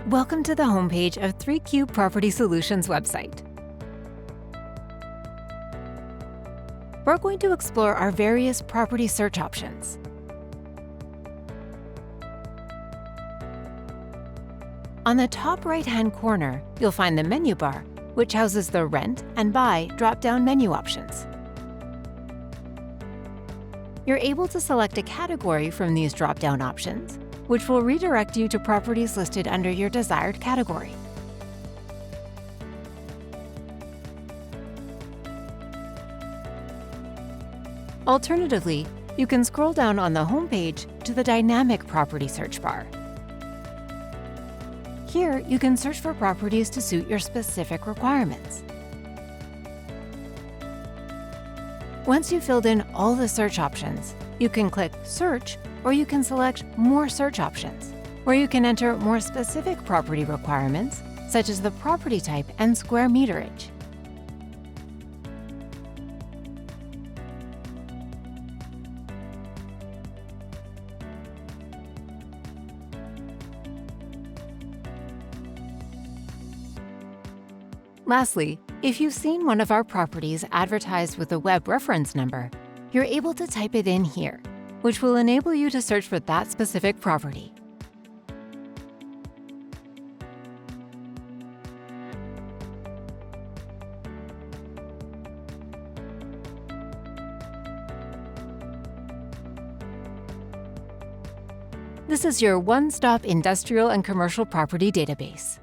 Welcome to the homepage of 3Q Property Solutions website. We're going to explore our various property search options. On the top right-hand corner, you'll find the menu bar, which houses the Rent and Buy drop-down menu options. You're able to select a category from these drop-down options, which will redirect you to properties listed under your desired category. Alternatively, you can scroll down on the homepage to the Dynamic Property search bar. Here, you can search for properties to suit your specific requirements. Once you've filled in all the search options, you can click Search, or you can select More Search Options, where you can enter more specific property requirements, such as the property type and square meterage. Lastly, if you've seen one of our properties advertised with a web reference number, you're able to type it in here, which will enable you to search for that specific property. This is your one-stop industrial and commercial property database.